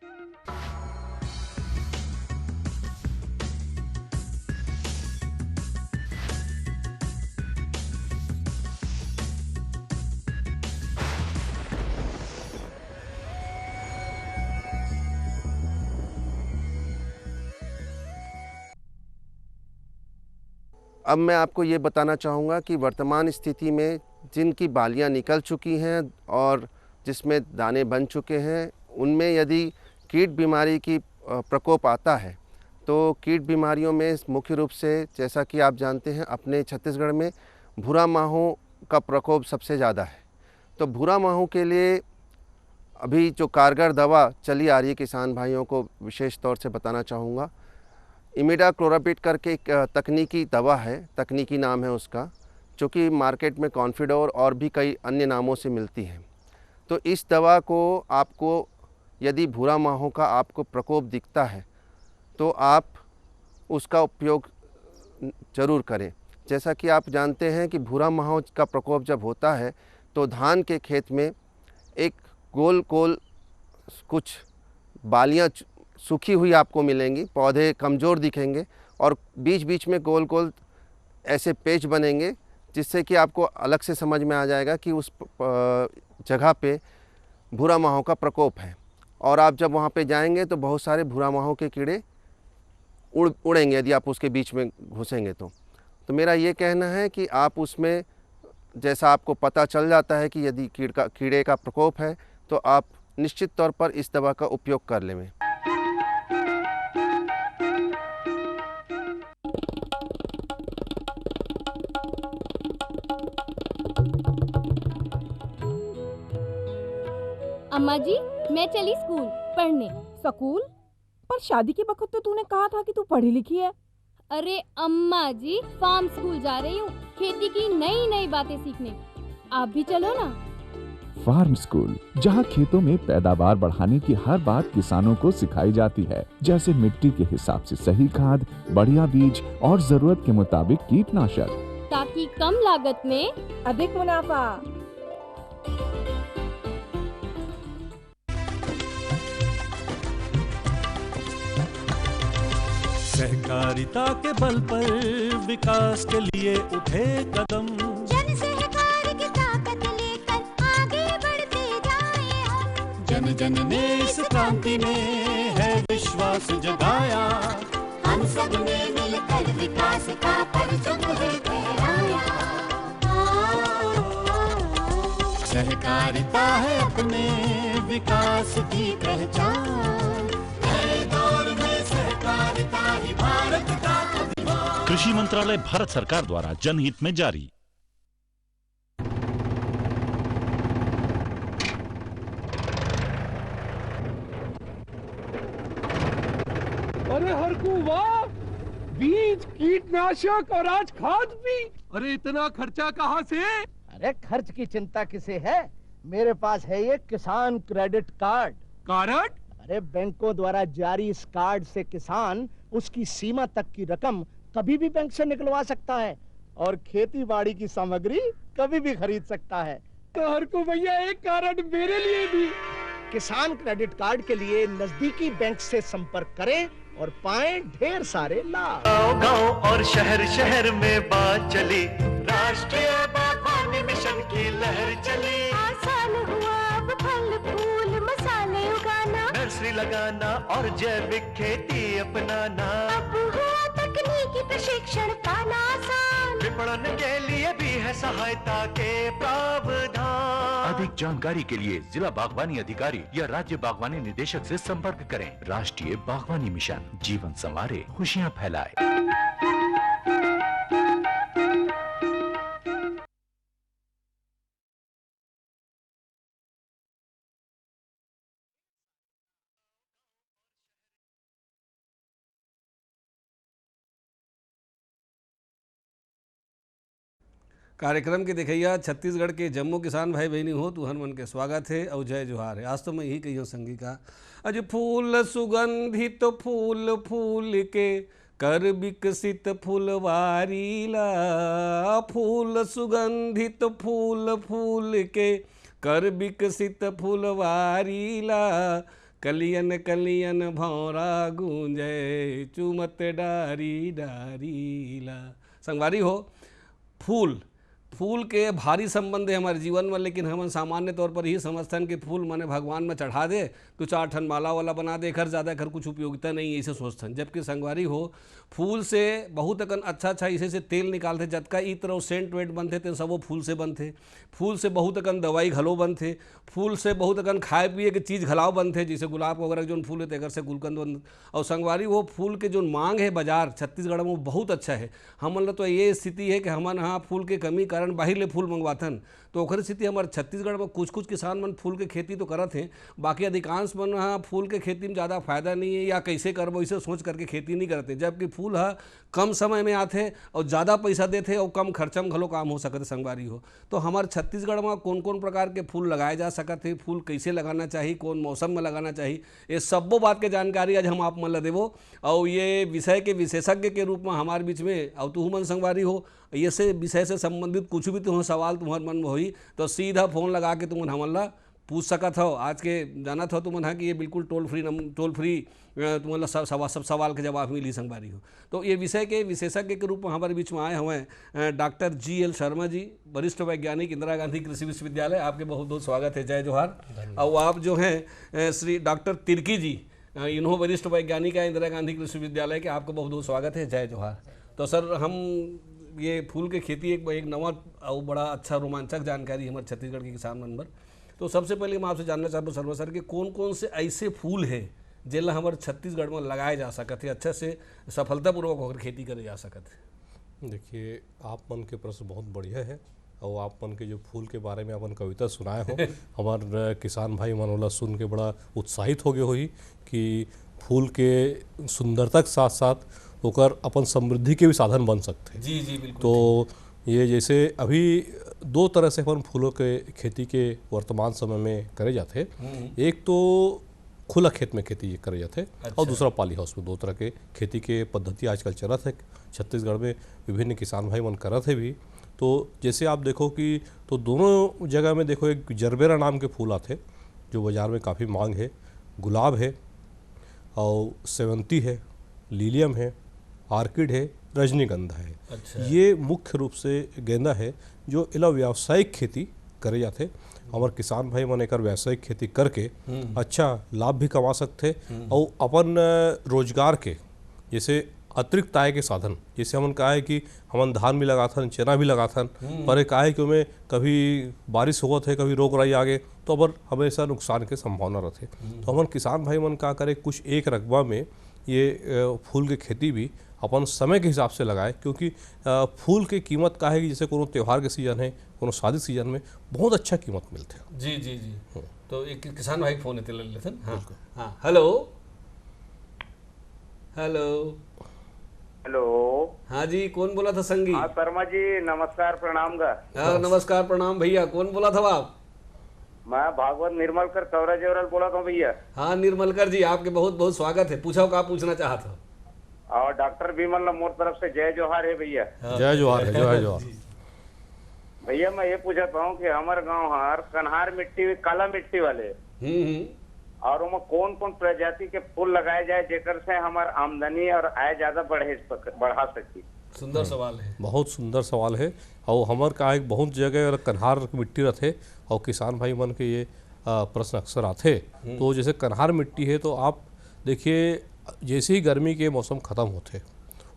अब मैं आपको ये बताना चाहूँगा कि वर्तमान स्थिति में जिनकी बालियाँ निकल चुकी हैं और जिसमें दाने बन चुके हैं, उनमें यदि कीट बीमारी की प्रकोप आता है, तो कीट बीमारियों में मुख्य रूप से, जैसा कि आप जानते हैं, अपने छत्तीसगढ़ में भूरा माहो का प्रकोप सबसे ज़्यादा है। तो भूरा माहो के लिए अभी जो कारगर दवा चली आ रही है, किसान भाइयों को विशेष तौर से बताना चाहूँगा, इमिडाक्लोरापिड करके एक तकनीकी दवा है, तकनीकी नाम है उसका, जो कि मार्केट में कॉन्फिडोर और भी कई अन्य नामों से मिलती है। तो इस दवा को आपको, यदि भूरा माहो का आपको प्रकोप दिखता है, तो आप उसका उपयोग ज़रूर करें। जैसा कि आप जानते हैं कि भूरा माहो का प्रकोप जब होता है, तो धान के खेत में एक गोल गोल कुछ बालियाँ सूखी हुई आपको मिलेंगी, पौधे कमज़ोर दिखेंगे और बीच बीच में गोल गोल ऐसे पेच बनेंगे, जिससे कि आपको अलग से समझ में आ जाएगा कि उस जगह पे भूरा माहो का प्रकोप है। और आप जब वहाँ पे जाएंगे तो बहुत सारे भूरा माहो के कीड़े उड़ेंगे यदि आप उसके बीच में घुसेंगे तो मेरा ये कहना है कि आप उसमें, जैसा आपको पता चल जाता है कि यदि कीड़े का प्रकोप है, तो आप निश्चित तौर पर इस दवा का उपयोग कर लें। अम्मा जी, मैं चली स्कूल पढ़ने। स्कूल? पर शादी के वक्त तो तूने कहा था कि तू पढ़ी लिखी है। अरे अम्मा जी, फार्म स्कूल जा रही हूँ, खेती की नई नई बातें सीखने। आप भी चलो ना। फार्म स्कूल, जहाँ खेतों में पैदावार बढ़ाने की हर बात किसानों को सिखाई जाती है, जैसे मिट्टी के हिसाब से सही खाद, बढ़िया बीज और जरूरत के मुताबिक कीटनाशक, ताकि कम लागत में अधिक मुनाफा। सहकारिता के बल पर विकास के लिए उठे कदम, जन सहकार की ताकत लेकर आगे बढ़ते जाएं हम। जन जन ने इस क्रांति में है विश्वास जगाया, हम सब ने मिलकर विकास का परचम है फहराया। सहकारिता है अपने विकास की पहचान, नए दौर में सहकारिता ही भारत का अभिमान। कृषि मंत्रालय, भारत सरकार द्वारा जनहित में जारी। अरे हरकू वाह, बीज, कीटनाशक और आज खाद भी। अरे इतना खर्चा कहाँ से? अरे खर्च की चिंता किसे है, मेरे पास है ये किसान क्रेडिट कार्ड। कार्ड? अरे बैंकों द्वारा जारी इस कार्ड से किसान उसकी सीमा तक की रकम कभी भी बैंक से निकलवा सकता है और खेती बाड़ी की सामग्री कभी भी खरीद सकता है। तो हरकू भैया, एक कार्ड मेरे लिए भी। किसान क्रेडिट कार्ड के लिए नजदीकी बैंक से संपर्क करें और पाएं ढेर सारे लाभ। गांव और शहर शहर में बात चली, राष्ट्रीय बागवानी मिशन की लहर चली। आसान हुआ अब फल फूल मसाले उगाना, नर्सरी लगाना और जैविक खेती अपनाना। अब हुआ तकनीकी प्रशिक्षण पाना आसान, विपणन के लिए भी है सहायता के प्रावधान। अधिक जानकारी के लिए जिला बागवानी अधिकारी या राज्य बागवानी निदेशक से संपर्क करें। राष्ट्रीय बागवानी मिशन, जीवन संवारे, खुशियां फैलाए। कार्यक्रम के देखिया छत्तीसगढ़ के जम्मू किसान भाई बहनी हो, तुहन मन के स्वागत है और जय जोहार है। आज तो मैं यही कही संगी का, अज फूल सुगंधित तो फूल फूल के कर विकसित फुलवारी ला, फूल सुगंधित तो फूल फूल के कर विकसित फुलवारी ला, कलियन कलियन भौरा गूंजे चुमत डारी डारीला। संगवारी हो, फूल फूल के भारी संबंध है हमारे जीवन में, लेकिन हम सामान्य तौर पर ही समझते हैं कि फूल माने भगवान में चढ़ा दे तो 4 ठन माला वाला बना दे, घर ज़्यादा घर कुछ उपयोगिता नहीं है ऐसे सोचते हैं। जबकि संगवारी हो, फूल से बहुत अकन अच्छा अच्छा इसे से तेल निकालते, जतका ई तरह सेंट वेंट बनते थे सब वो फूल से बनते। फूल से बहुत अकन दवाई घलो बनते, फूल से बहुत अकन खाए पिए के चीज़ घलाव बनते, जैसे गुलाब वगैरह जो फूल है से गुलकंद बन। और संगवारी वो फूल के जो मांग है बाजार छत्तीसगढ़ में वो बहुत अच्छा है। हमन तो ये स्थिति है कि हमन यहाँ फूल के कमी कारण बाहर ले फूल मंगवाथन, तो ओखर स्थिति हमारे छत्तीसगढ़ में कुछ कुछ किसान मन फूल के खेती तो करत हैं, बाकी अधिकांश मन हाँ फूल के खेती में ज़्यादा फायदा नहीं है या कैसे करबो इसे सोच करके खेती नहीं करते। जबकि फूल हा कम समय में आते और ज़्यादा पैसा देते और कम खर्चा में घलो काम हो सकते। संगवारी हो, तो हमारे छत्तीसगढ़ में कौन कौन प्रकार के फूल लगाए जा सकते हैं, फूल कैसे लगाना चाहिए, कौन मौसम में लगाना चाहिए, ये सबो बात के जानकारी आज हम आप मन ला देवो। और ये विषय के विशेषज्ञ के रूप में हमारे बीच में और तू मन संगवारी हो, ये से विषय से संबंधित कुछ भी तुम्हारा सवाल तुम्हारे मन में होई तो सीधा फ़ोन लगा के तुम हमन ला पूछ सकत हो। आज के जाना था तुम कि ये बिल्कुल टोल फ्री तुम्हारा सब सवाल के जवाब मिली संगवारी हो। तो ये विषय के विशेषज्ञ के रूप में हमारे बीच में आए हुए डॉक्टर GL शर्मा जी, वरिष्ठ वैज्ञानिक, इंदिरा गांधी कृषि विश्वविद्यालय। आपके बहुत बहुत स्वागत है, जय जोहार। और आप जो हैं श्री डॉक्टर तिर्की जी, इन्हों वरिष्ठ वैज्ञानिक है इंदिरा गांधी कृषि विश्वविद्यालय के, आपको बहुत बहुत स्वागत है, जय जोहार। तो सर हम ये फूल के खेती एक नवा और बड़ा अच्छा रोमांचक जानकारी हमारे छत्तीसगढ़ के किसान मन पर। तो सबसे पहले मैं आपसे जानना चाहता हूँ सर्व सर कि कौन कौन से ऐसे फूल है जिला हमारे छत्तीसगढ़ में लगाए जा सकते हैं, अच्छे से सफलतापूर्वक होकर खेती करे जा सकते हैं। देखिए, आप मन के प्रश्न बहुत बढ़िया है और आप मन के जो फूल के बारे में अपन कविता सुनाए हो हमारे किसान भाई मन वाला सुन के बड़ा उत्साहित हो गए हो कि फूल के सुंदरता के साथ साथ होकर अपन समृद्धि के भी साधन बन सकते हैं। जी जी बिल्कुल। तो ये जैसे अभी 2 तरह से अपन फूलों के खेती के वर्तमान समय में करे जाते हैं। एक तो खुला खेत में खेती करे जाते हैं और दूसरा पाली हाउस में। 2 तरह के खेती के पद्धति आजकल चलत है छत्तीसगढ़ में, विभिन्न किसान भाई मन करत है भी। तो जैसे आप देखो कि तो दोनों जगह में देखो एक जरबेरा नाम के फूल आते जो बाज़ार में काफ़ी मांग है, गुलाब है और सेवंती है, लीलियम है, आर्किड है, रजनीगंधा है। अच्छा। ये मुख्य रूप से गेंदा है जो इला व्यावसायिक खेती करे जाते। हमारे किसान भाई मन एक व्यावसायिक खेती करके अच्छा लाभ भी कमा सकते और अपन रोजगार के जैसे अतिरिक्त आय के साधन, जैसे हमन कहा है कि हमन धान भी लगाथन, चना भी लगाथन, पर एक आय कि उमें कभी बारिश होवत है, कभी रोग राई आगे तो अब हमेशा नुकसान के संभावना रहते। तो हमन किसान भाई मन का करे कुछ एक रकबा में ये फूल की खेती भी अपन समय के हिसाब से लगाए, क्योंकि फूल की कीमत का है कि जैसे कोनो त्यौहार के सीजन है, कोनो शादी सीजन में बहुत अच्छा कीमत मिलते हैं। जी जी जी। तो एक किसान भाई फोन ले लेते हैं। हाँ हाँ, हेलो हेलो हेलो। हाँ जी, कौन बोला था संगी? हाँ शर्मा जी, नमस्कार प्रणाम गा। हाँ नमस्कार प्रणाम भैया, कौन बोला था आप? मैं भागवत निर्मलकर कवरा जेवरल बोला था भैया। हाँ निर्मलकर जी, आपके बहुत बहुत स्वागत है। पूछो क्या पूछना चाहते हो? और डॉक्टर विमल मोर तरफ से जय जोहार है भैया। जय जोहार है, जय जोहार। भैया मैं ये पूछता हूँ कि हमारे गांव हार कन्हार मिट्टी, काला मिट्टी वाले और उनमें कौन कौन प्रजाति के फूल लगाए जाए जेकर से हमार आमदनी और आय ज्यादा बढ़ा सकी? सुंदर सवाल है, बहुत सुंदर सवाल है। और हमार का एक बहुत जगह कन्हार मिट्टी रहते और किसान भाई मन के ये प्रश्न अक्सर आते। तो जैसे कन्हार मिट्टी है तो आप देखिए जैसे ही गर्मी के मौसम ख़त्म होते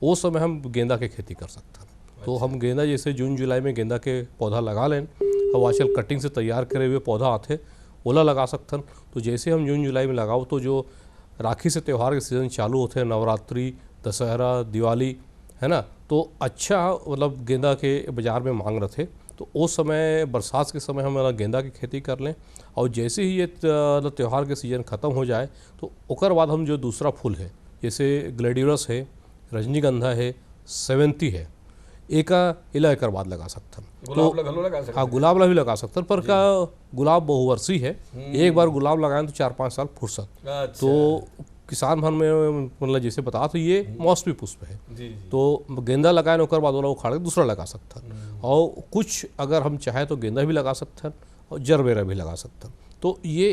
उस समय हम गेंदा के खेती कर सकते हैं। तो हम गेंदा जैसे जून जुलाई में गेंदा के पौधा लगा लें और आजकल कटिंग से तैयार करे हुए पौधा आते ओला लगा सकते हैं। तो जैसे हम जून जुलाई में लगाओ तो जो राखी से त्यौहार के सीज़न चालू होते हैं, नवरात्रि, दशहरा, दिवाली, है ना, तो अच्छा मतलब गेंदा के बाज़ार में मांग रहे थे। तो उस समय बरसात के समय हम गेंदा की खेती कर लें और जैसे ही ये त्यौहार के सीज़न ख़त्म हो जाए तो ओकर बाद हम जो दूसरा फूल है जैसे ग्लैडियोलस है, रजनीगंधा है, सेवंती है, एक इलाकर बाद लगा सकते हैं। तो हाँ गुलाब भी लगा सकते हैं, पर का गुलाब बहुवर्षीय है, एक बार गुलाब लगाएं तो 4-5 साल फुर्सत। तो किसान भर में मतलब जैसे बता तो ये मौसमी पुष्प है। तो गेंदा लगाए ओकर बाद वाला उखाड़ के दूसरा लगा सकते हैं। और कुछ अगर हम चाहें तो गेंदा भी लगा सकते हैं और जरबेरा भी लगा सकते हैं। तो ये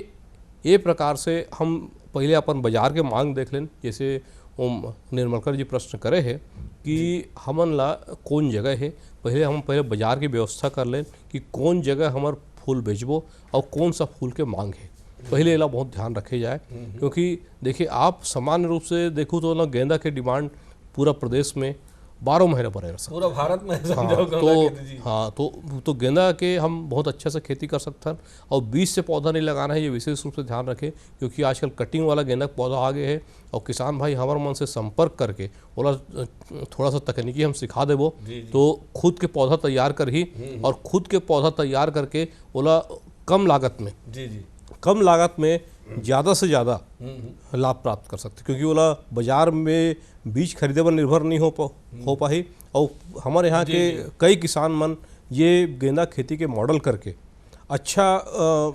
ये प्रकार से हम पहले अपन बाजार के मांग देख लें। जैसे ओम निर्मलकर जी प्रश्न करे है कि हमन ला कौन जगह है, पहले बाजार की व्यवस्था कर लें कि कौन जगह हमार फूल बेचबो और कौन सा फूल के मांग है, पहले इला बहुत ध्यान रखे जाए। क्योंकि देखिए आप सामान्य रूप से देखो तो ना गेंदा के डिमांड पूरा प्रदेश में 12 महीने पर है, पूरा भारत में तो गेंदा के हम बहुत अच्छे से खेती कर सकते हैं। और बीज से पौधा नहीं लगाना है, ये विशेष रूप से ध्यान रखें, क्योंकि आजकल कटिंग वाला गेंदा का पौधा आगे है। और किसान भाई हमारे मन से संपर्क करके बोला थोड़ा सा तकनीकी हम सिखा देवो तो खुद के पौधा तैयार कर ही और खुद के पौधा तैयार करके बोला कम लागत में ज़्यादा से ज़्यादा लाभ प्राप्त कर सकते, क्योंकि बोला बाजार में बीज खरीदे पर निर्भर नहीं हो पाई। और हमारे यहाँ के कई किसान मन ये गेंदा खेती के मॉडल करके अच्छा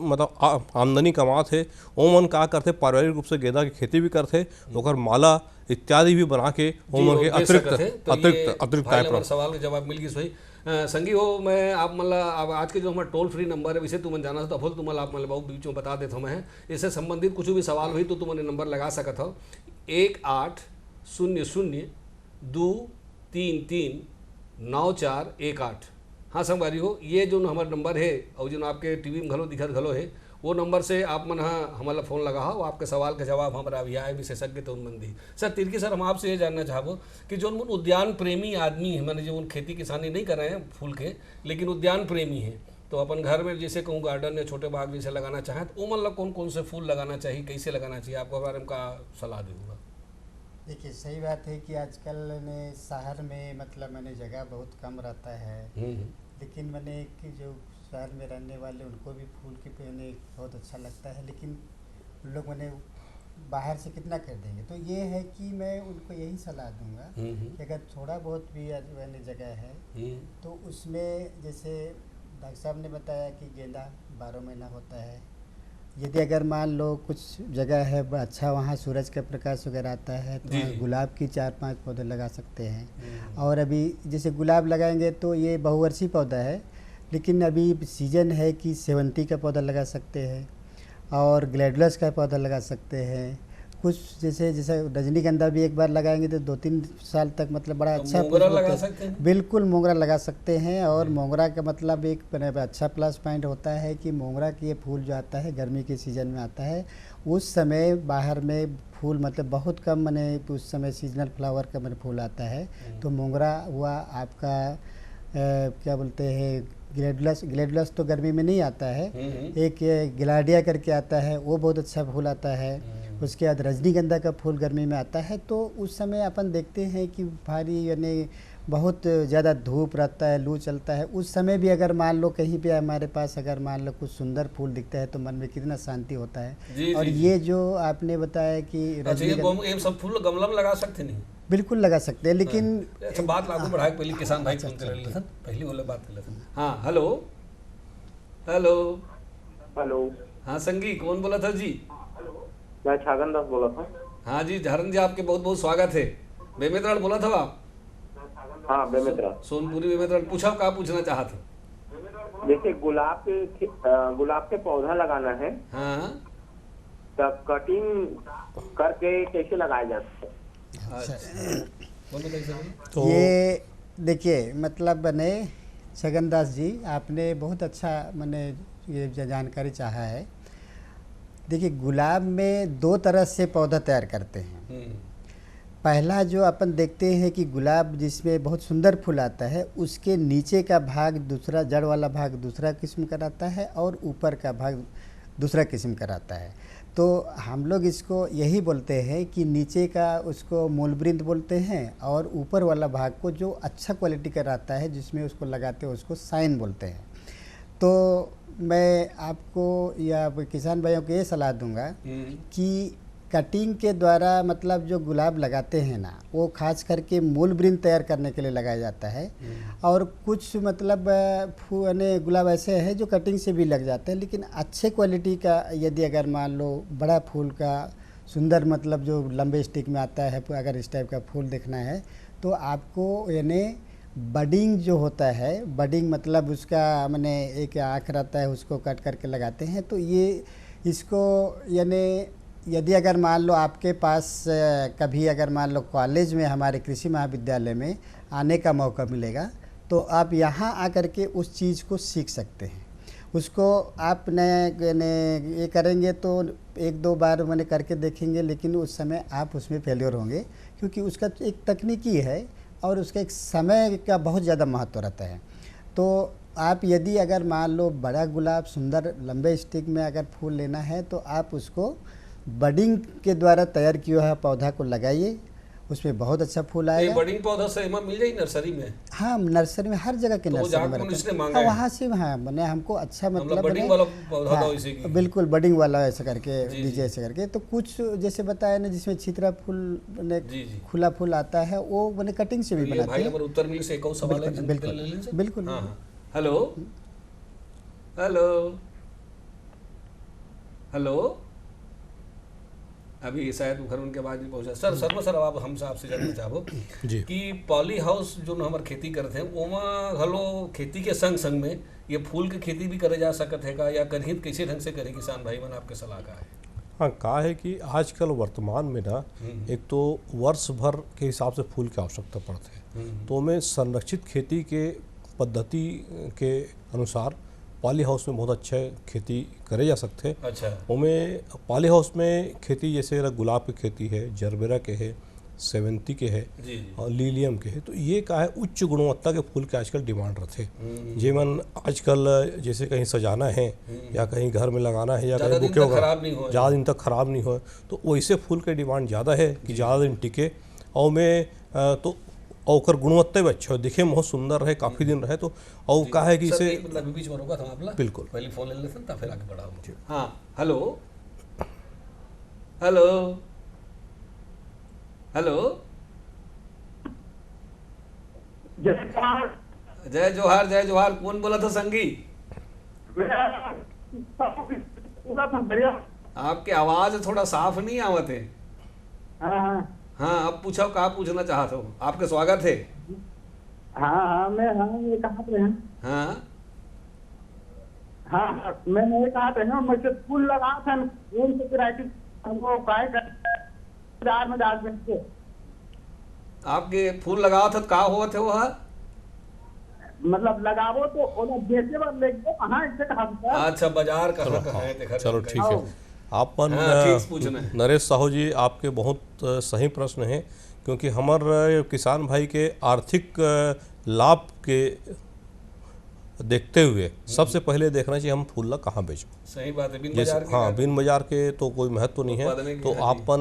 मतलब आमदनी कमात है। वो मन का करते पारिवारिक रूप से गेंदा की खेती भी करते, ओकर माला इत्यादि भी बना के वो मन के अतिरिक्त आय प्राप्त। सवाल के जवाब मिल गई सही संगी हो। मैं आप मतलब आज के जो हमारा टोल फ्री नंबर है विषय तुमने जाना था, तुम्हारा आप मतलब बहुत बीच में बता देता हूँ मैं। इससे संबंधित कुछ भी सवाल हुई तो तुमने नंबर लगा सकता हो 1800-233-9418। हाँ संगवारी हो, ये जो हमारा नंबर है और जो आपके टीवी में घलो दिखत घलो है वो नंबर से आप मन हमारा फ़ोन लगा हो, आपके सवाल के जवाब हमारा अभी आए विशेषज्ञ तो उन दी। सर तिरकी सर हम आपसे ये जानना चाहबो कि जो उद्यान प्रेमी आदमी है, मैंने जो खेती किसानी नहीं कर रहे हैं फूल के, लेकिन उद्यान प्रेमी हैं, तो अपन घर में जैसे कहूँ गार्डन या छोटे बाग जैसे लगाना चाहें तो वो मतलब कौन कौन से फूल लगाना चाहिए, कैसे लगाना चाहिए, आपको बारे में का सलाह दूँगा। देखिए सही बात है कि आजकल ने शहर में मतलब मैंने जगह बहुत कम रहता है, लेकिन मैंने कि जो शहर में रहने वाले उनको भी फूल के पहने बहुत अच्छा लगता है, लेकिन उन लोग मैंने बाहर से कितना कर देंगे। तो ये है कि मैं उनको यही सलाह दूंगा कि अगर थोड़ा बहुत भी मैंने जगह है तो उसमें जैसे डॉक्टर साहब ने बताया कि गेंदा 12 महीना होता है। यदि अगर मान लो कुछ जगह है अच्छा वहाँ सूरज का प्रकाश वगैरह आता है तो गुलाब की 4-5 पौधे लगा सकते हैं। और अभी जैसे गुलाब लगाएंगे तो ये बहुवर्षीय पौधा है, लेकिन अभी सीजन है कि सेवंती का पौधा लगा सकते हैं और ग्लैडुलस का पौधा लगा सकते हैं। कुछ जैसे रजनीगंधा भी एक बार लगाएंगे तो 2-3 साल तक मतलब बड़ा अच्छा मोगरा लगा सकते हैं। बिल्कुल मोगरा लगा सकते हैं। और मोगरा का मतलब एक अच्छा प्लस पॉइंट होता है कि मोगरा के फूल जो आता है गर्मी के सीज़न में आता है, उस समय बाहर में फूल मतलब बहुत कम मैंने उस समय सीजनल फ्लावर का मैंने फूल आता है। तो मोगरा हुआ आपका क्या बोलते हैं ग्लैडुलस तो गर्मी में नहीं आता है, एक गिलाडिया करके आता है वो बहुत अच्छा फूल आता है। उसके बाद रजनीगंधा का फूल गर्मी में आता है। तो उस समय अपन देखते हैं कि भारी यानी बहुत ज़्यादा धूप रहता है, लू चलता है, उस समय भी अगर मान लो कहीं पे हमारे पास अगर मान लो कुछ सुंदर फूल दिखता है तो मन में कितना शांति होता है। और ये जो आपने बताया कि ये सब फूल गमला में लगा सकते नहीं, बिल्कुल लगा सकते हैं, लेकिन अच्छा बात लागू बढ़ाए पहले किसान भाई फोन कर लेते पहले वाला बात कर लेते। हाँ हेलो हेलो हेलो हाँ संगी कौन बोला था जी? मैं छागन दास बोला था। हाँ जी झारन जी आपके बहुत बहुत स्वागत है। बेमेतराल बोला था आप? हाँ बेमेतराल सोनपुरी बेमेतराल। पूछा क्या पूछना चाहते? जैसे गुलाब के पौधा लगाना है, हाँ तब कटिंग करके कैसे लगाया जाता है? तो ये देखिए मतलब बने छगन दास जी आपने बहुत अच्छा मैंने ये जानकारी चाहा है। देखिए गुलाब में 2 तरह से पौधा तैयार करते हैं। पहला जो अपन देखते हैं कि गुलाब जिसमें बहुत सुंदर फूल आता है उसके नीचे का भाग दूसरा, जड़ वाला भाग दूसरा किस्म का रहता है और ऊपर का भाग दूसरा किस्म का रहता है। तो हम लोग इसको यही बोलते हैं कि नीचे का उसको मूलवृंत बोलते हैं और ऊपर वाला भाग को जो अच्छा क्वालिटी का रहता है जिसमें उसको लगाते हैं उसको साइन बोलते हैं। तो मैं आपको या किसान भाइयों को ये सलाह दूंगा कि कटिंग के द्वारा मतलब जो गुलाब लगाते हैं ना वो खास करके मूल वृंत तैयार करने के लिए लगाया जाता है। और कुछ मतलब गुलाब ऐसे हैं जो कटिंग से भी लग जाते हैं, लेकिन अच्छे क्वालिटी का यदि अगर मान लो बड़ा फूल का सुंदर मतलब जो लंबे स्टिक में आता है अगर इस टाइप का फूल देखना है तो आपको यानी बडिंग जो होता है, बडिंग मतलब उसका मैंने एक आँख रहता है उसको कट करके लगाते हैं। तो ये इसको यानी यदि अगर मान लो आपके पास कभी अगर मान लो कॉलेज में हमारे कृषि महाविद्यालय में आने का मौका मिलेगा तो आप यहाँ आकर के उस चीज़ को सीख सकते हैं। उसको आप ने ये करेंगे तो एक दो बार मैंने करके देखेंगे, लेकिन उस समय आप उसमें फेलियर होंगे, क्योंकि उसका एक तकनीकी है और उसका एक समय का बहुत ज़्यादा महत्व रहता है। तो आप यदि अगर मान लो बड़ा गुलाब सुंदर लंबे स्टिक में अगर फूल लेना है तो आप उसको बडिंग के द्वारा तैयार किया हुआ पौधा को लगाइए, उसमें बहुत अच्छा फूल आएगा। बडिंग पौधा से मिल जाएगी नर्सरी में? हाँ, नर्सरी में हर जगह के तो नर्सरी में रहता है। वहाँ से हाँ मैंने हमको अच्छा मतलब बडिंग वाला पौधा था इसी की। बिल्कुल बडिंग वाला ऐसा करके दीजिए, ऐसे करके। तो कुछ जैसे बताया ना जिसमें छितरा फूल खुला फूल आता है वो मैंने कटिंग से भी बनाते हैं। उत्तर मिल से एक और सवाल है। बिल्कुल बिल्कुल। हेलो हेलो हेलो, अभी शायद घर उनके बाद भी पहुंचा। सर सर आप हमसे आपसे जानना चाहो कि पॉली हाउस जो हमारे खेती करते हैं ओमा हलो खेती के संग संग में ये फूल की खेती भी करे जा सकत है का, या कहीं कैसे ढंग से करे किसान भाई मन, आपके सलाह का है? हाँ, कहा है कि आजकल वर्तमान में ना एक तो वर्ष भर के हिसाब से फूल की आवश्यकता पड़ती है, तो हमें संरक्षित खेती के पद्धति के अनुसार पॉली हाउस में बहुत अच्छा खेती करे जा सकते हैं। अच्छा, उनमें पॉली हाउस में खेती जैसे गुलाब की खेती है, जरबेरा के है, सेवंती के है और लीलियम के है, तो ये का है उच्च गुणवत्ता के फूल के आजकल डिमांड रहते। जेमन आजकल जैसे कहीं सजाना है या कहीं घर में लगाना है या कहीं बुके ज़्यादा दिन तक खराब नहीं हो, तो वैसे फूल के डिमांड ज़्यादा है कि ज़्यादा दिन टिके और में तो और गुणवत्ता भी अच्छा हो, दिखे बहुत सुंदर रहे, काफ़ी दिन रहे। तो और कहा है कि इसे बीच में रोका था आपला, बिल्कुल पहले फोन ले लेते हैं फिर आगे बढ़ाओ। हाँ, हेलो हेलो हेलो, जय जोहार जय जोहार, कौन बोला था संगी? आपकी आवाज थोड़ा साफ नहीं आवत है। हाँ, अब पूछो कहाँ पूछना चाहते हो, आपके स्वागत है। हाँ मैं ये कहा थे मैं ये कहा था मुझे फूल लगा था कौन से वैरायटी हमको काय बाजार में डाल के आपके फूल लगाओ था का हुआ थे वह मतलब लगावो तो ओला बेचे बार ले गए कहां इसे कहा। अच्छा, बाजार कहां है देखा। चलो ठीक है, आप नरेश साहू जी आपके बहुत सही प्रश्न है, क्योंकि हमारे किसान भाई के आर्थिक लाभ के देखते हुए सबसे पहले देखना चाहिए हम फूल ला कहाँ बेचो। सही बात है, बिन बाजार के। हाँ, बिन बाजार के तो कोई महत्व नहीं है। तो आपन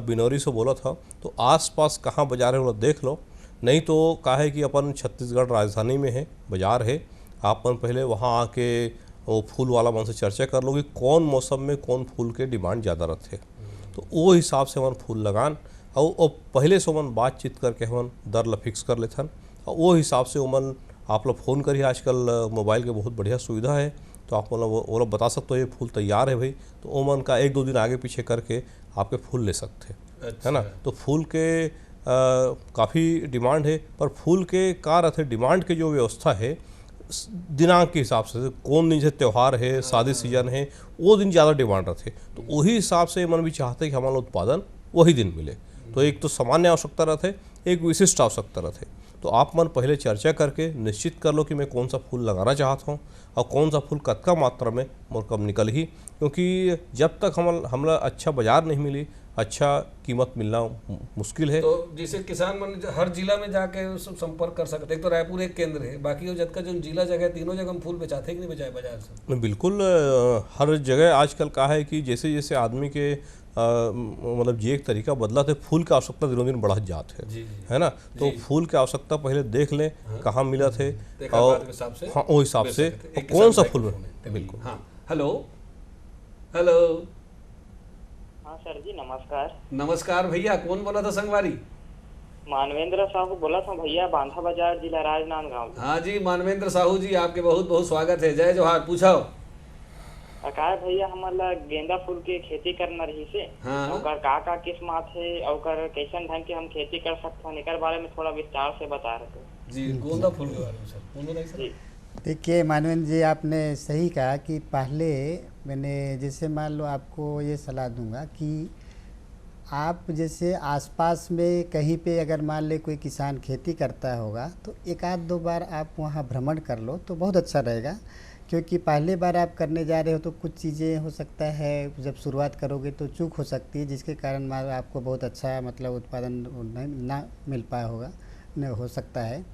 बिनौरी से बोला था तो आसपास कहाँ बाजार है वो देख लो, नहीं तो कहा है कि अपन छत्तीसगढ़ राजधानी में है बाजार है, आपन पहले वहाँ आके वो फूल वाला मन से चर्चा कर लो कि कौन मौसम में कौन फूल के डिमांड ज़्यादा रहते, तो वो हिसाब से हमन फूल लगान और पहले से मन बातचीत करके हमन दर ला फिक्स कर लेथन और वो हिसाब से उमन आप लोग फ़ोन करिए। आजकल मोबाइल के बहुत बढ़िया सुविधा है, तो आप मतलब वो लोग बता सकते हो ये फूल तैयार है भाई, तो उमन का एक दो दिन आगे पीछे करके आपके फूल ले सकते हैं। अच्छा। है ना, तो फूल के काफ़ी डिमांड है, पर फूल के का रहते डिमांड की जो व्यवस्था है दिनांक के हिसाब से, कौन दिन से त्यौहार है, शादी सीजन है, वो दिन ज़्यादा डिमांड रहते, तो वही हिसाब से मन भी चाहते हैं कि हमारा उत्पादन वही दिन मिले। तो एक तो सामान्य आवश्यकता रहते, एक विशिष्ट आवश्यकता रहते। तो आप मन पहले चर्चा करके निश्चित कर लो कि मैं कौन सा फूल लगाना चाहता हूँ और कौन सा फूल कतका मात्रा में मोर कब निकल ही, क्योंकि जब तक हमला अच्छा बाजार नहीं मिली, अच्छा कीमत मिलना मुश्किल है। तो जैसे किसान मन हर जिला में जाके सब संपर्क कर सकते हैं। तो रायपुर एक केंद्र है, बाकी जब का जो जिला जगह तीनों जगह हम फूल बेचाते हैं कि नहीं बेचाए बाजार से? बिल्कुल, हर जगह आजकल कहा है कि जैसे जैसे आदमी के मतलब जी एक तरीका बदला थे, फूल की आवश्यकता दिनों दिन बढ़त जात है ना, तो फूल की आवश्यकता पहले देख लें कहाँ मिला थे और हाँ वो हिसाब से कौन सा फूल। बिल्कुल। हाँ, हेलो हेलो। हाँ सर जी नमस्कार। नमस्कार भैया, कौन बोला था संगवारी? मानवेंद्र साहू बोला था भैया, बांधा बाजार जिला राजनांदगांव। हाँ जी मानवेंद्र साहू जी, आपके बहुत बहुत स्वागत है। जय जोहार, पूछाओ। अकार भैया हमारा गेंदा फूल की खेती करना रही से, हाँ। और का किस्म आथे और कैसन ढंग के हम खेती कर सकते हैं, इकर बारे में थोड़ा विस्तार से बता रहे थे जी। गेंदा फूल के बारे में सर बोलो। नहीं सर देखिए मानवेंद्र जी, आपने सही कहा कि पहले मैंने जैसे मान लो आपको ये सलाह दूंगा कि आप जैसे आसपास में कहीं पे अगर मान ले कोई किसान खेती करता होगा तो एक आध दो बार आप वहाँ भ्रमण कर लो तो बहुत अच्छा रहेगा, क्योंकि पहले बार आप करने जा रहे हो तो कुछ चीज़ें हो सकता है जब शुरुआत करोगे तो चूक हो सकती है, जिसके कारण आपको बहुत अच्छा मतलब उत्पादन ना मिल पाया होगा, न हो सकता है।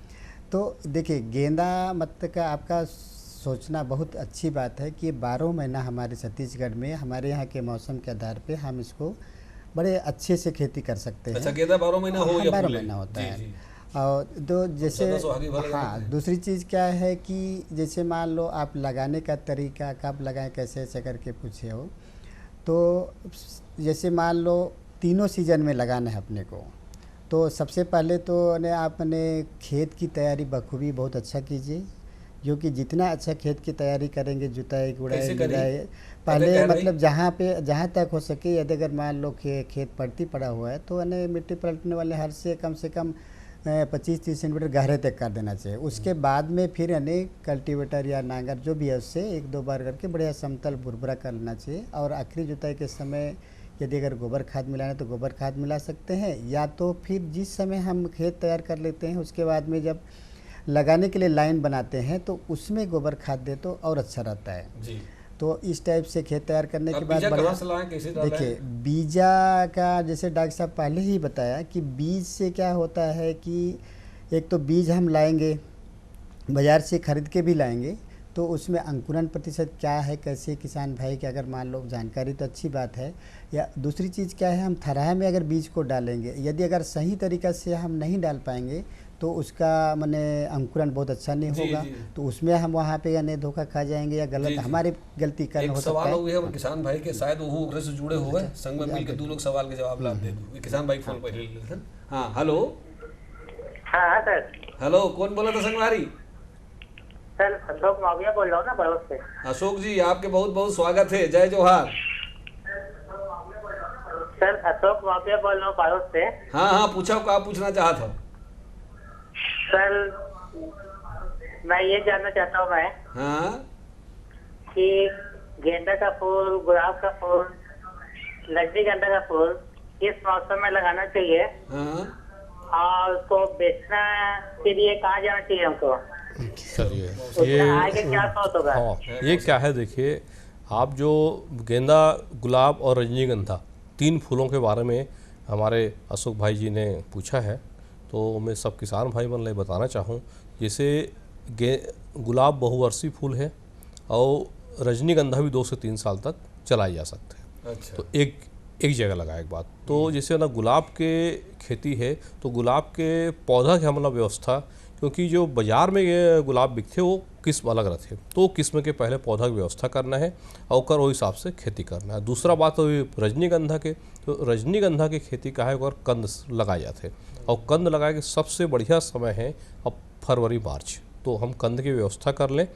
तो देखिए गेंदा मतलब का आपका सोचना बहुत अच्छी बात है कि 12 महीना हमारे छत्तीसगढ़ में हमारे यहाँ के मौसम के आधार पे हम इसको बड़े अच्छे से खेती कर सकते हैं। अच्छा, गेंदा 12 महीना हो या 12 महीना होता है। और तो जैसे हाँ, दूसरी चीज़ क्या है कि जैसे मान लो आप लगाने का तरीका कब लगाएं कैसे ऐसे करके पूछे हो, तो जैसे मान लो तीनों सीजन में लगाना है अपने को, तो सबसे पहले तो आपने खेत की तैयारी बखूबी बहुत अच्छा कीजिए, क्योंकि जितना अच्छा खेत की तैयारी करेंगे जुताई गुड़ाई गुड़ाई पहले मतलब जहाँ तक हो सके, यदि अगर मान लो खेत पलटी पड़ा हुआ है तो मिट्टी पलटने वाले हर से कम 25-30 सेंटीमीटर गहरे तक कर देना चाहिए। उसके बाद में फिर कल्टीवेटर या नांगर जो भी है उससे 1-2 बार करके बढ़िया समतल भुरभुरा कर लेना चाहिए। और आखिरी जुताई के समय यदि अगर गोबर खाद मिलाना है तो गोबर खाद मिला सकते हैं, या तो फिर जिस समय हम खेत तैयार कर लेते हैं उसके बाद में जब लगाने के लिए लाइन बनाते हैं तो उसमें गोबर खाद दे तो और अच्छा रहता है जी। तो इस टाइप से खेत तैयार करने के बाद देखिए बीजा का जैसे डॉक्टर साहब पहले ही बताया कि बीज से क्या होता है कि एक तो बीज हम लाएंगे बाज़ार से खरीद के भी लाएंगे तो उसमें अंकुरन प्रतिशत क्या है, कैसे किसान भाई की अगर मान लो जानकारी तो अच्छी बात है। या दूसरी चीज़ क्या है, हम थराह में अगर बीज को डालेंगे, यदि अगर सही तरीक़ा से हम नहीं डाल पाएंगे तो उसका माने अंकुरन बहुत अच्छा नहीं होगा जी। तो उसमें हम वहाँ पे या धोखा खा जाएंगे या गलत हमारी गलती करना हो सकता है। सवाल है किसान भाई के, शायद वो ओकरे से जुड़े हुए संग में मिलकर दो लोग सवाल के जवाब ला दे दो। किसान भाई फोन पर ले लेते हैं। हाँ हेलो। हाँ सर। हेलो, कौन बोला था संगवारी? सर अशोक माविया बोल रहा हूँ ना बड़ोद से। अशोक जी आपके बहुत बहुत स्वागत है, जय जोहार। सर अशोक माविया बोल रहा हूँ बड़ोद से। हाँ हाँ पूछो, क्या पूछना चाहता हूँ? सर मैं ये जानना चाहता हूँ मैं हाँ कि गेंदा का फूल, गुलाब का फूल, रजनीगंधा का फूल किस मौसम में लगाना चाहिए और उसको बेचना के लिए कहाँ जाना चाहिए हमको? चलिए ये आगे क्या सोच होगा? ये क्या है, देखिए आप जो गेंदा, गुलाब और रजनीगंधा 3 फूलों के बारे में हमारे अशोक भाई जी ने पूछा है, तो मैं सब किसान भाई बन बताना चाहूँ। जैसे गुलाब बहुवर्षीय फूल है और रजनीगंधा भी 2 से 3 साल तक चलाई जा सकते हैं। अच्छा। तो एक जगह लगा एक बात, तो जैसे ना गुलाब के खेती है तो गुलाब के पौधा की हमला व्यवस्था, क्योंकि जो बाज़ार में ये गुलाब बिकते वो किस्म अलग रहते, तो किस्म के पहले पौधा की व्यवस्था करना है और कर वो हिसाब से खेती करना है। दूसरा बात तो रजनीगंधा के, तो रजनीगंधा की खेती का है और कंद लगाए जाते हैं और कंद लगाए के सबसे बढ़िया समय है अब फरवरी मार्च, तो हम कंद की व्यवस्था कर लें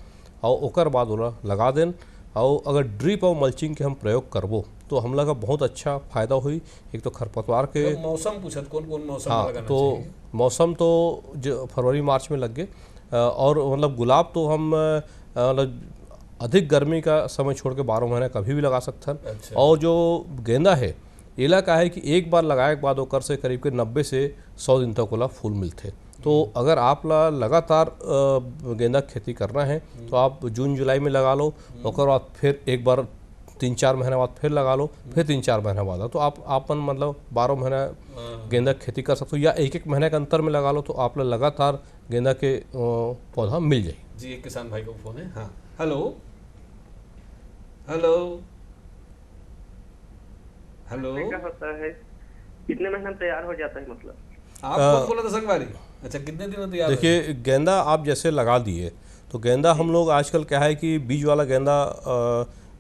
और ओकर बाद ओला लगा दें। और अगर ड्रिप और मल्चिंग के हम प्रयोग करबो तो हमला का बहुत अच्छा फायदा हुई। एक तो खरपतवार के तो मौसम पूछत कौन कौन मौसम हाँ, लगाना तो चाहिए? मौसम तो जो फरवरी मार्च में लग गए, और मतलब गुलाब तो हम मतलब अधिक गर्मी का समय छोड़ के 12 महीने कभी भी लगा सकते हैं। अच्छा। और जो गेंदा है इलाका है कि एक बार लगाए के बाद ओकर से करीब के 90 से 100 दिन तक वाला फूल मिलते। तो अगर आप लगातार गेंदा खेती करना है तो आप जून जुलाई में लगा लो, और बाद फिर एक बार 3-4 महीने बाद फिर लगा लो, फिर 3-4 महीने बाद, तो आप मतलब 12 महीना गेंदा खेती कर सकते हो, या एक महीने के अंतर में लगा लो तो आप लगातार गेंदा के पौधा मिल जाए जी। एक किसान भाई को फोन है। हाँ हेलो हेलो हेलो। क्या होता है, कितने महीने में तैयार हो जाता है? मतलब आप कौन बोला था संगवारी? अच्छा, कितने दिन में तैयार? देखिए गेंदा आप जैसे लगा दिए तो गेंदा हम लोग आजकल क्या है कि बीज वाला गेंदा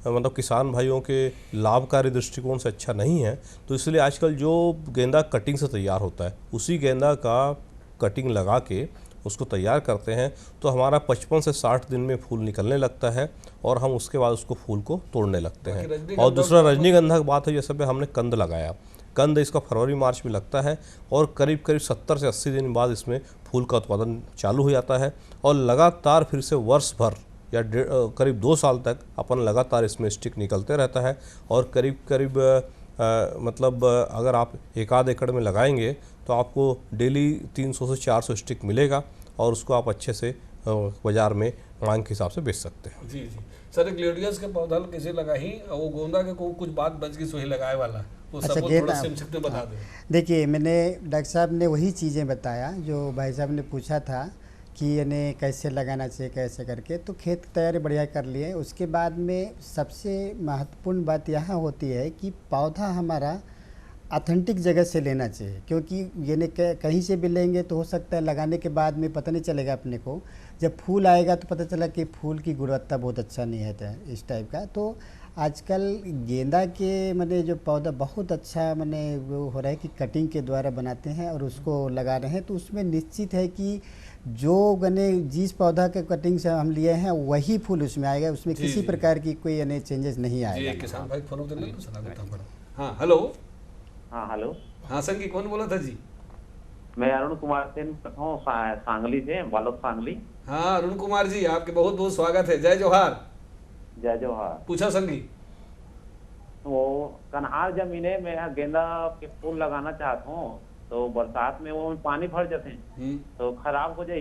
मतलब किसान भाइयों के लाभकारी दृष्टिकोण से अच्छा नहीं है, तो इसलिए आजकल जो गेंदा कटिंग से तैयार होता है उसी गेंदा का कटिंग लगा के उसको तैयार करते हैं, तो हमारा 55 से 60 दिन में फूल निकलने लगता है और हम उसके बाद उसको फूल को तोड़ने लगते हैं। और दूसरा रजनीगंधा की बात है, जैसे हमने कंद लगाया, कंद इसका फरवरी मार्च में लगता है और करीब करीब 70 से 80 दिन बाद इसमें फूल का उत्पादन चालू हो जाता है और लगातार फिर से वर्ष भर या करीब 2 साल तक अपन लगातार इसमें स्टिक निकलते रहता है और करीब करीब मतलब अगर आप 1 एकड़ में लगाएंगे तो आपको डेली 300 से 400 स्टिक मिलेगा और उसको आप अच्छे से बाज़ार में मांग के हिसाब से बेच सकते हैं। जी जी सर, ग्लेडियस के पौधा कैसे लगाही और वो गोंदा के कुछ बात बच गई सो ही लगाए वाला वो सब थोड़ा संक्षिप्त में बता दें। देखिए मैंने डॉक्टर साहब ने वही चीज़ें बताया जो भाई साहब ने पूछा था कि यानी कैसे लगाना चाहिए कैसे करके, तो खेत की तैयारी बढ़िया कर लिए। उसके बाद में सबसे महत्वपूर्ण बात यहाँ होती है कि पौधा हमारा ऑथेंटिक जगह से लेना चाहिए, क्योंकि यानी कहीं से भी लेंगे तो हो सकता है लगाने के बाद में पता नहीं चलेगा अपने को, जब फूल आएगा तो पता चला कि फूल की गुणवत्ता बहुत अच्छा नहीं है इस टाइप का। तो आजकल गेंदा के मैंने जो पौधा बहुत अच्छा मैंने वो हो रहा है कि कटिंग के द्वारा बनाते हैं और उसको लगा रहे हैं, तो उसमें निश्चित है कि जो गने जिस पौधा के कटिंग से हम लिए हैं वही फूल उसमें आएगा, उसमें किसी प्रकार की कोई यानी चेंजेस नहीं आएगा। किसान भाई फोन ले लो सलाह देता हूं। हाँ हेलो। हाँ हेलो। हाँ संगी कौन बोला था जी? मैं अरुण कुमार सेन सांगली से, बालोद सांगली। हाँ अरुण कुमार जी आपके बहुत बहुत स्वागत है। जय जोहार। जय जोहार। पूछा संगी। वो कन्हार जमीने में गेंदा के फूल लगाना चाहता हूँ, तो बरसात में वो पानी भर जाते हैं तो खराब हो जाए,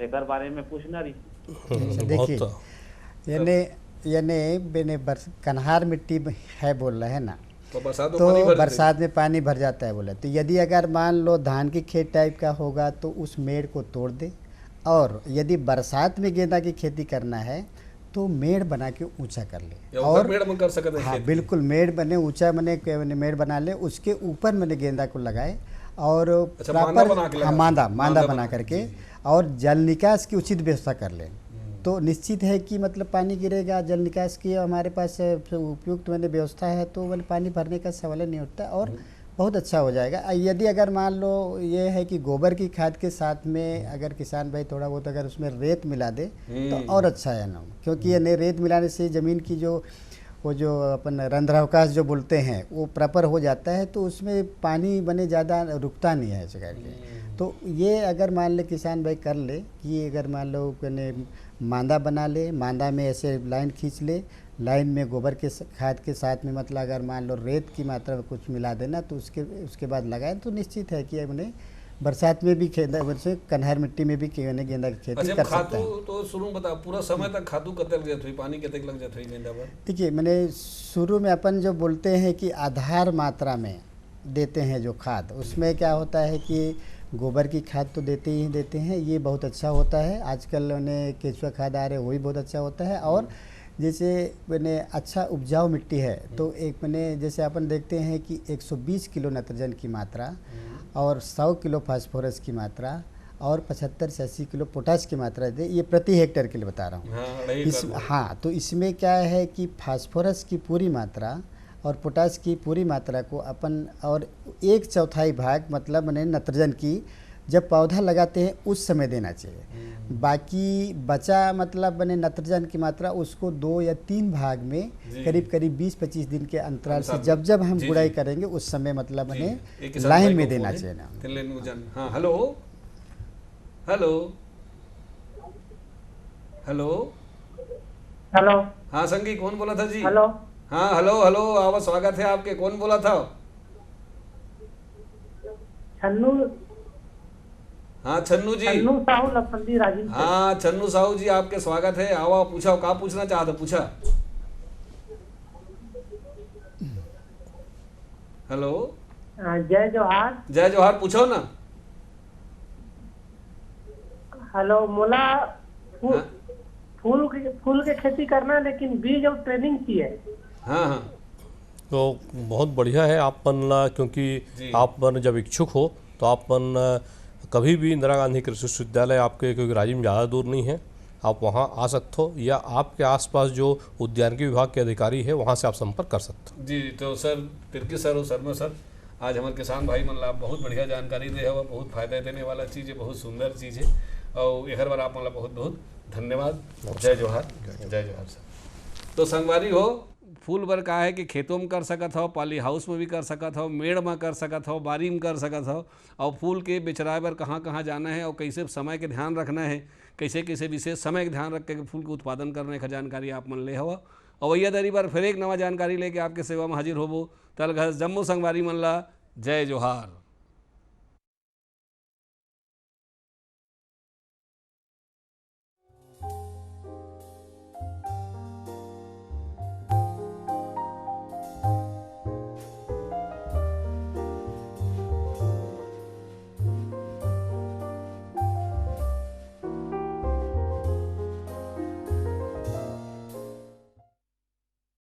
एक बारे में पूछना रही। देखिए यानी कन्हार मिट्टी है बोल रहे हैं ना, तो बरसात में पानी भर जाता है बोले, तो यदि अगर मान लो धान की खेत टाइप का होगा तो उस मेड़ को तोड़ दे, और यदि बरसात में गेंदा की खेती करना है तो मेड़ बना के ऊंचा कर ले, और मेड़ में कर सकते हैं। हाँ बिल्कुल, मेड़ बने ऊंचा बने मेड़ बना ले, उसके ऊपर मैंने गेंदा को लगाए और प्रॉपर मांदा बना करके और जल निकास की उचित व्यवस्था कर ले, तो निश्चित है कि मतलब पानी गिरेगा, जल निकास की हमारे पास उपयुक्त मैंने व्यवस्था है तो मैंने पानी भरने का सवाल नहीं उठता और बहुत अच्छा हो जाएगा। यदि अगर मान लो ये है कि गोबर की खाद के साथ में अगर किसान भाई थोड़ा बहुत अगर उसमें रेत मिला दे तो और अच्छा है ना, क्योंकि ये रेत मिलाने से ज़मीन की वो जो अपन रंध्रावकाश जो बोलते हैं वो प्रॉपर हो जाता है, तो उसमें पानी बने ज़्यादा रुकता नहीं है ऐसे करके। तो ये अगर मान ले किसान भाई कर ले कि अगर मान लो मांदा बना ले, मांदा में ऐसे लाइन खींच ले, लाइन में गोबर के खाद के साथ में मतलब अगर मान लो रेत की मात्रा में कुछ मिला देना तो उसके बाद लगाए तो निश्चित है कि हमने बरसात में भी कन्हार मिट्टी में भी गेंदा की खेती कर सकते हैं। तो शुरू बता पूरा समय तक खादू कते लग जाती, पानी कते लग जाती गेंदा पर? देखिए मैंने शुरू में अपन जो बोलते हैं कि आधार मात्रा में देते हैं जो खाद, उसमें क्या होता है कि गोबर की खाद तो देते ही देते हैं, ये बहुत अच्छा होता है। आजकल उन्हें केचुआ खाद आ रहे वही बहुत अच्छा होता है। और जैसे मैंने अच्छा उपजाऊ मिट्टी है तो एक मैंने जैसे अपन देखते हैं कि 120 किलो नाइट्रोजन की मात्रा और 100 किलो फास्फोरस की मात्रा और 75 से 80 किलो पोटाश की मात्रा दे, ये प्रति हेक्टेयर के लिए बता रहा हूँ। हाँ तो इसमें क्या है कि फास्फोरस की पूरी मात्रा और पोटाश की पूरी मात्रा को अपन और 1/4 भाग मतलब मैंने नाइट्रोजन की जब पौधा लगाते हैं उस समय देना चाहिए। बाकी बचा मतलब मैंने नाइट्रोजन की मात्रा उसको 2 या 3 भाग में करीब करीब 20-25 दिन के अंतराल से जब हम गुड़ाई करेंगे उस समय मतलब मैंने लाइन में देना चाहिए ना। हाँ हेलो हेलो हेलो हेलो। हाँ संगी कौन बोला था जी? हेलो। हाँ हेलो हेलो आवाज स्वागत है आपके, कौन बोला था? छन्नू। हाँ छन्नू जी। छन्नू साहू लखपति राजीव। हाँ छन्नू साहू जी आपके स्वागत है, आओ पूछा क्या पूछना चाहते पूछा। हेलो जय जोहार। जय जोहार पूछो ना। हेलो मोला फूल के खेती करना लेकिन बीज और ट्रेनिंग की है। हाँ हाँ तो बहुत बढ़िया है आपन, क्योंकि आपन जब इच्छुक हो तो आपन कभी भी इंदिरा गांधी कृषि विश्वविद्यालय आपके क्योंकि राज्य में ज़्यादा दूर नहीं है, आप वहाँ आ सकते हो या आपके आसपास जो उद्यानिकी विभाग के अधिकारी है वहाँ से आप संपर्क कर सकते हो। जी तो सर तिर्की सर और शर्मा सर आज हमारे किसान भाई मतलब बहुत बढ़िया जानकारी दे है, बहुत फायदा देने वाला चीज़ है, बहुत सुंदर चीज़ है और एक बार आप मतलब बहुत बहुत धन्यवाद। जय जोहार। जय जोहार सर। तो संगवारी हो फूल बर का है कि खेतों में कर सकत हो, पॉली हाउस में भी कर सकत हो, मेड़ में कर सकत हो, बारी में कर सकत हो, और फूल के बेचराए बर कहाँ कहाँ जाना है और कैसे समय के ध्यान रखना है, कैसे कैसे विशेष समय के ध्यान रख के फूल के उत्पादन करने का जानकारी आप मन ले हवा। और वैया दरी बार फिर एक नवा जानकारी लेके आपके सेवा में हाजिर होबो। तल घर जम्मू संगवारी मन ला जय जोहार।